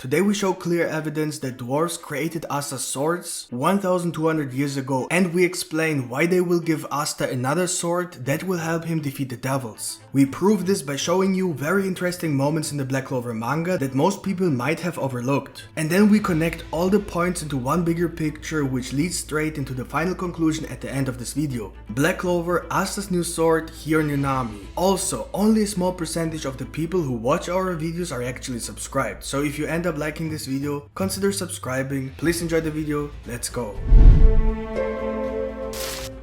Today we show clear evidence that dwarves created Asta's swords 1200 years ago, and we explain why they will give Asta another sword that will help him defeat the devils. We prove this by showing you very interesting moments in the Black Clover manga that most people might have overlooked. And then we connect all the points into one bigger picture which leads straight into the final conclusion at the end of this video. Black Clover, Asta's new sword, here in Yunami. Also, only a small percentage of the people who watch our videos are actually subscribed, so if you end up liking this video, consider subscribing. Please enjoy the video, let's go.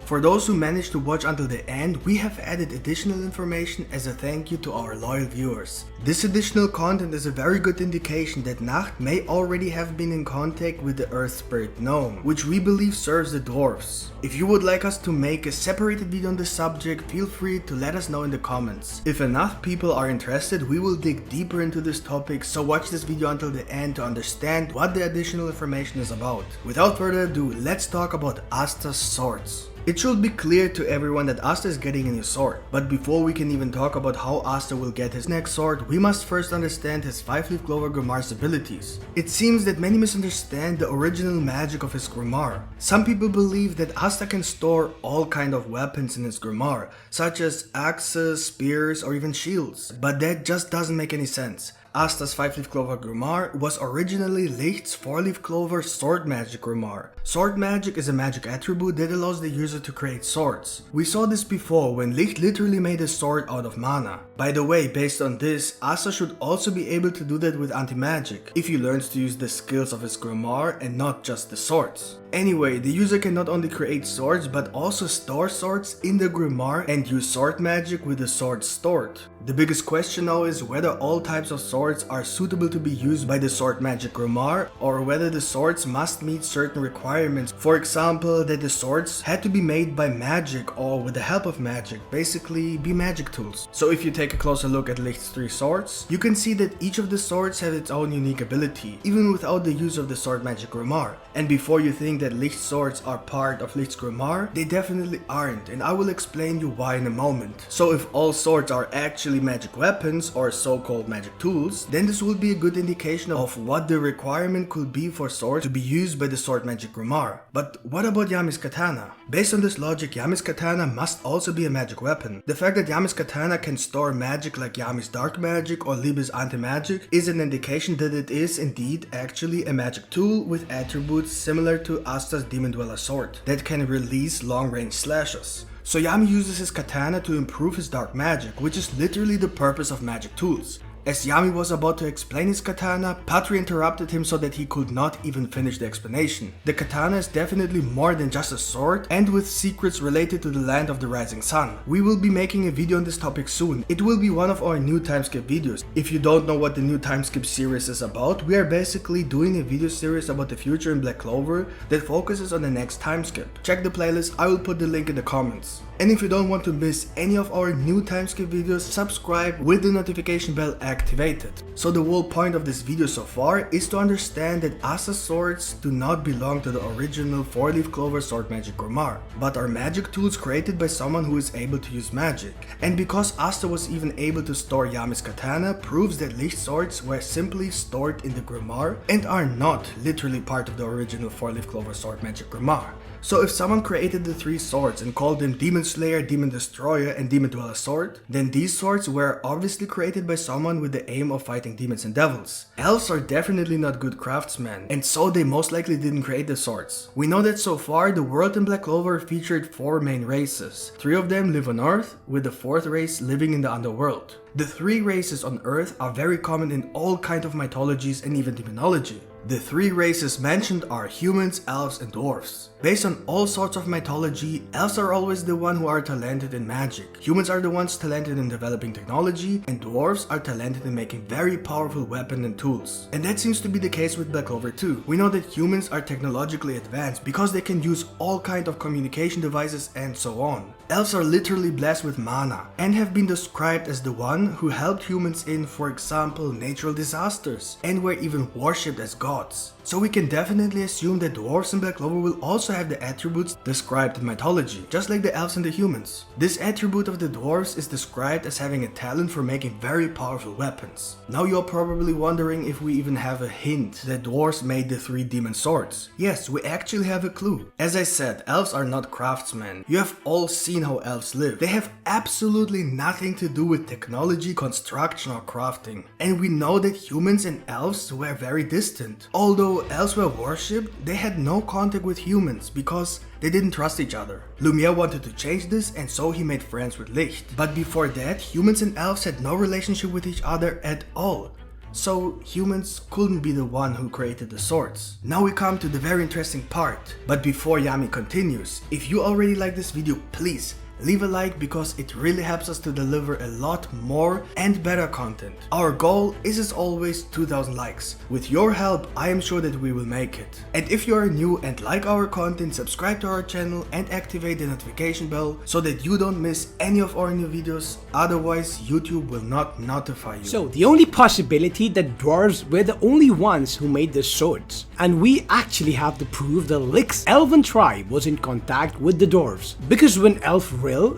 For those who managed to watch until the end, we have added additional information as a thank you to our loyal viewers. This additional content is a very good indication that Nacht may already have been in contact with the Earth Spirit Gnome, which we believe serves the dwarfs. If you would like us to make a separated video on this subject, feel free to let us know in the comments. If enough people are interested, we will dig deeper into this topic, so watch this video until the end to understand what the additional information is about. Without further ado, let's talk about Asta's swords. It should be clear to everyone that Asta is getting a new sword, but before we can even talk about how Asta will get his next sword, we must first understand his 5-leaf Clover Grimoire's abilities. It seems that many misunderstand the original magic of his grimoire. Some people believe that Asta can store all kind of weapons in his grimoire, such as axes, spears, or even shields, but that just doesn't make any sense. Asta's 5-leaf Clover Grimoire was originally Licht's 4-leaf Clover Sword Magic Grimoire. Sword magic is a magic attribute that allows the user to create swords. We saw this before when Licht literally made a sword out of mana. By the way, based on this, Asta should also be able to do that with anti-magic, if he learns to use the skills of his grimoire and not just the swords. Anyway, the user can not only create swords but also store swords in the grimoire and use sword magic with the swords stored. The biggest question now is whether all types of swords are suitable to be used by the sword magic grimoire, or whether the swords must meet certain requirements. For example, that the swords had to be made by magic or with the help of magic, basically be magic tools. So if you take a closer look at Licht's 3 swords, you can see that each of the swords has its own unique ability, even without the use of the sword magic grimoire. And before you think that Licht's swords are part of Licht's grimoire, they definitely aren't, and I will explain you why in a moment. So if all swords are actually magic weapons or so-called magic tools, then this will be a good indication of what the requirement could be for swords to be used by the sword magic grimoire. But what about Yami's katana? Based on this logic, Yami's katana must also be a magic weapon. The fact that Yami's katana can store magic like Yami's dark magic or Libby's anti-magic is an indication that it is indeed actually a magic tool with attributes similar to Asta's Demon Dweller sword that can release long-range slashes. So Yami uses his katana to improve his dark magic, which is literally the purpose of magic tools. As Yami was about to explain his katana, Patri interrupted him so that he could not even finish the explanation. The katana is definitely more than just a sword, and with secrets related to the land of the rising sun. We will be making a video on this topic soon. It will be one of our new timeskip videos. If you don't know what the new timeskip series is about, we are basically doing a video series about the future in Black Clover that focuses on the next timeskip. Check the playlist, I will put the link in the comments. And if you don't want to miss any of our new timeskip videos, subscribe with the notification bell activated. So the whole point of this video so far is to understand that Asta's swords do not belong to the original 4-leaf Clover Sword Magic Grimoire, but are magic tools created by someone who is able to use magic. And because Asta was even able to store Yami's katana, proves that Licht's swords were simply stored in the grimoire and are not literally part of the original 4-leaf Clover Sword Magic Grimoire. So if someone created the 3 swords and called them Demon Slayer, Demon Destroyer, and Demon Dweller Sword, then these swords were obviously created by someone with the aim of fighting demons and devils. Elves are definitely not good craftsmen, and so they most likely didn't create the swords. We know that so far the world in Black Clover featured 4 main races. 3 of them live on Earth, with the 4th race living in the underworld. The 3 races on Earth are very common in all kinds of mythologies and even demonology. The 3 races mentioned are humans, elves, and dwarfs. Based on all sorts of mythology, elves are always the ones who are talented in magic, humans are the ones talented in developing technology, and dwarfs are talented in making very powerful weapons and tools. And that seems to be the case with Black Clover too. We know that humans are technologically advanced because they can use all kinds of communication devices and so on. Elves are literally blessed with mana and have been described as the one who helped humans in, for example, natural disasters, and were even worshipped as gods. So we can definitely assume that dwarves in Black Clover will also have the attributes described in mythology, just like the elves and the humans. This attribute of the dwarves is described as having a talent for making very powerful weapons. Now you're probably wondering if we even have a hint that dwarves made the 3 demon swords. Yes, we actually have a clue. As I said, elves are not craftsmen. You have all seen how elves live. They have absolutely nothing to do with technology, construction or crafting. And we know that humans and elves were very distant. Although elves were worshipped, they had no contact with humans because they didn't trust each other. Lumiere wanted to change this, and so he made friends with Licht. But before that, humans and elves had no relationship with each other at all. So humans couldn't be the one who created the swords. Now we come to the very interesting part. But before Yami continues, if you already like this video, please leave a like because it really helps us to deliver a lot more and better content. Our goal is as always 2000 likes. With your help, I am sure that we will make it. And if you are new and like our content, subscribe to our channel and activate the notification bell so that you don't miss any of our new videos. Otherwise, YouTube will not notify you. So the only possibility that dwarves were the only ones who made the swords. And we actually have to prove the Licht's elven tribe was in contact with the dwarves. Because when Elf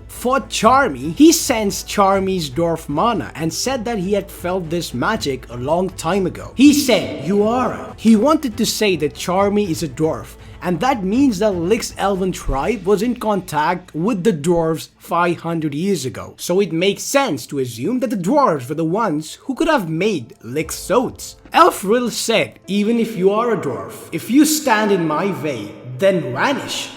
fought Charmy, he sensed Charmy's dwarf mana and said that he had felt this magic a long time ago. He said, "You are." He wanted to say that Charmy is a dwarf, and that means that Licht's elven tribe was in contact with the dwarves 500 years ago. So it makes sense to assume that the dwarves were the ones who could have made Licht's swords. Elfril said, "Even if you are a dwarf, if you stand in my way, then vanish."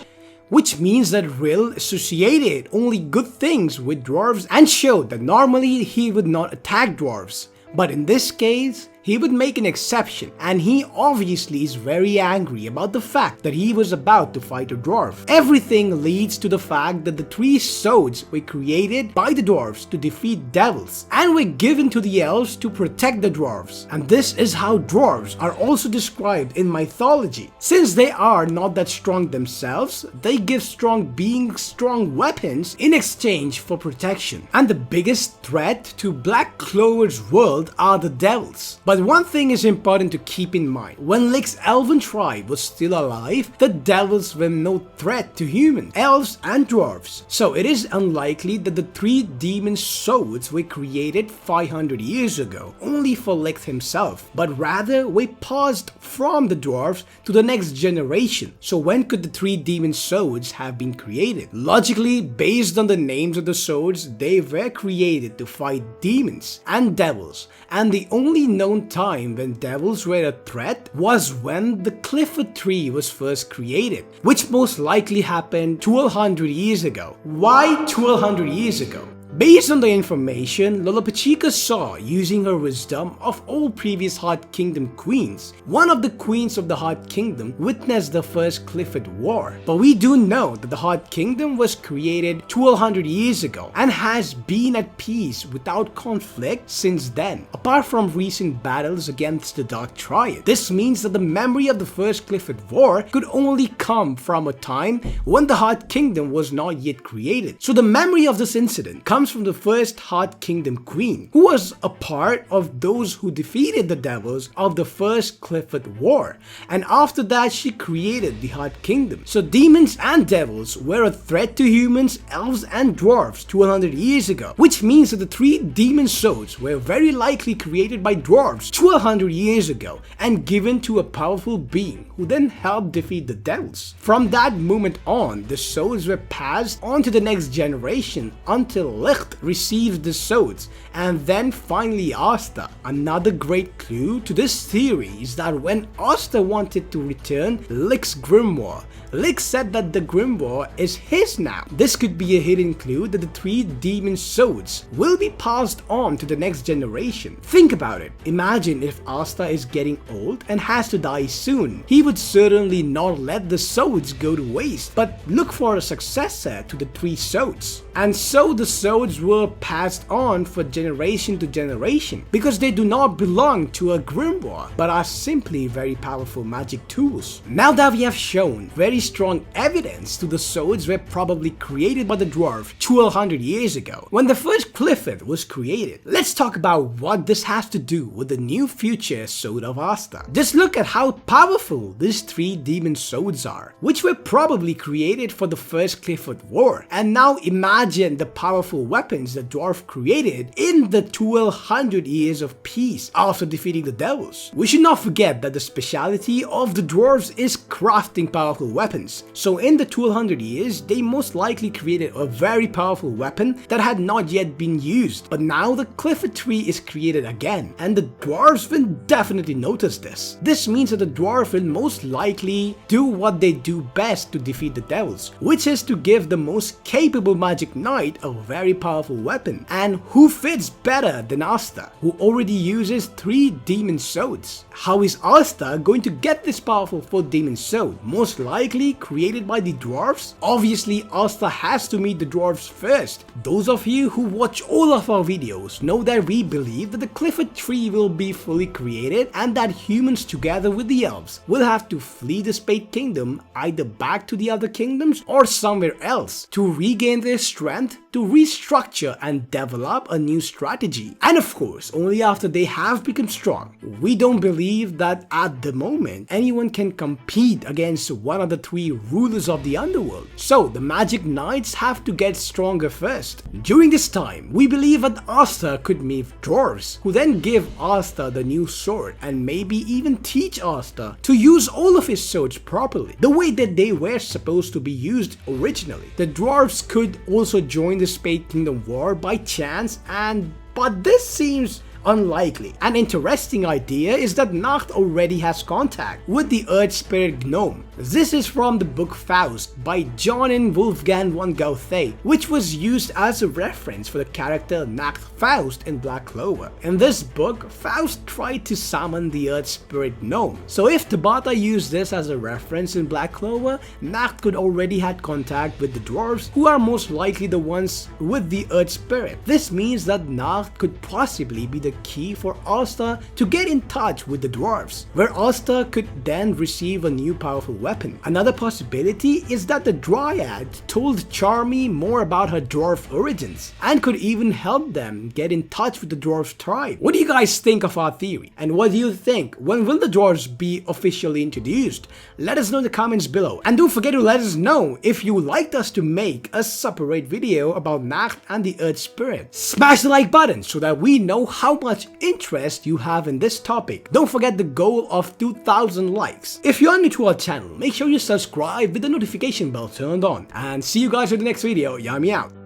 Which means that Rill associated only good things with dwarves and showed that normally he would not attack dwarves. But in this case, he would make an exception, and he obviously is very angry about the fact that he was about to fight a dwarf. Everything leads to the fact that the 3 swords were created by the dwarves to defeat devils and were given to the elves to protect the dwarves. And this is how dwarves are also described in mythology. Since they are not that strong themselves, they give strong beings strong weapons in exchange for protection. And the biggest threat to Black Clover's world are the devils. But one thing is important to keep in mind. When Licht's elven tribe was still alive, the devils were no threat to humans, elves and dwarves. So it is unlikely that the 3 demon swords were created 500 years ago, only for Licht himself, but rather were passed from the dwarves to the next generation. So when could the 3 demon swords have been created? Logically, based on the names of the swords, they were created to fight demons and devils, and the only known time when devils were a threat was when the Clifford tree was first created, which most likely happened 1200 years ago. Why 1200 years ago? Based on the information Lolopachika saw using her wisdom of all previous Hot Kingdom queens, one of the queens of the Hot Kingdom witnessed the first Clifford War. But we do know that the Hot Kingdom was created 1200 years ago and has been at peace without conflict since then, apart from recent battles against the Dark Triad. This means that the memory of the first Clifford War could only come from a time when the Hot Kingdom was not yet created. So the memory of this incident comes from the first Hot Kingdom queen, who was a part of those who defeated the devils of the first Clifford War, and after that she created the Hot Kingdom. So demons and devils were a threat to humans, elves and dwarves 200 years ago, which means that the 3 demon swords were very likely created by dwarves 200 years ago and given to a powerful being who then helped defeat the devils. From that moment on, the swords were passed on to the next generation until Licht received the swords, and then finally Asta. Another great clue to this theory is that when Asta wanted to return Licht's grimoire, Licht said that the grimoire is his now. This could be a hidden clue that the 3 demon swords will be passed on to the next generation. Think about it. Imagine if Asta is getting old and has to die soon. He would certainly not let the swords go to waste, but look for a successor to the 3 swords. And so the swords swords were passed on for generation to generation because they do not belong to a grimoire but are simply very powerful magic tools. Now that we have shown very strong evidence to the swords were probably created by the dwarf 1200 years ago when the first Clifford was created, let's talk about what this has to do with the new future sword of Asta. Just look at how powerful these 3 demon swords are, which were probably created for the first Clifford War. And now imagine the powerful weapons the dwarf created in the 1200 years of peace after defeating the devils. We should not forget that the speciality of the dwarves is crafting powerful weapons. So in the 1200 years, they most likely created a very powerful weapon that had not yet been used. But now the Clifford tree is created again, and the dwarves will definitely notice this. This means that the dwarf will most likely do what they do best to defeat the devils, which is to give the most capable magic knight a very powerful weapon. And who fits better than Asta, who already uses 3 demon swords? How is Asta going to get this powerful 4th demon sword, most likely created by the dwarves? Obviously Asta has to meet the dwarves first. Those of you who watch all of our videos know that we believe that the Clifford tree will be fully created and that humans together with the elves will have to flee the Spade Kingdom either back to the other kingdoms or somewhere else to regain their strength, to restructure and develop a new strategy. And of course, only after they have become strong. We don't believe that at the moment anyone can compete against one of the 3 rulers of the underworld. So the magic knights have to get stronger first. During this time, we believe that Asta could meet dwarves, who then give Asta the new sword and maybe even teach Asta to use all of his swords properly, the way that they were supposed to be used originally. The dwarves could also join the Spade Kingdom War by chance, but this seems unlikely. An interesting idea is that Nacht already has contact with the Earth Spirit Gnome. This is from the book Faust by John and Wolfgang von Goethe, which was used as a reference for the character Nacht Faust in Black Clover. In this book, Faust tried to summon the Earth Spirit Gnome. So if Tabata used this as a reference in Black Clover, Nacht could already had contact with the dwarves, who are most likely the ones with the Earth Spirit. This means that Nacht could possibly be the key for Asta to get in touch with the dwarves, where Asta could then receive a new powerful weapon. Another possibility is that the Dryad told Charmy more about her dwarf origins and could even help them get in touch with the dwarf tribe. What do you guys think of our theory? And what do you think? When will the dwarves be officially introduced? Let us know in the comments below. And don't forget to let us know if you would like us to make a separate video about Nacht and the Earth Spirit. Smash the like button so that we know how much interest you have in this topic. Don't forget the goal of 2,000 likes. If you are new to our channel, make sure you subscribe with the notification bell turned on. And see you guys in the next video. Yummy out.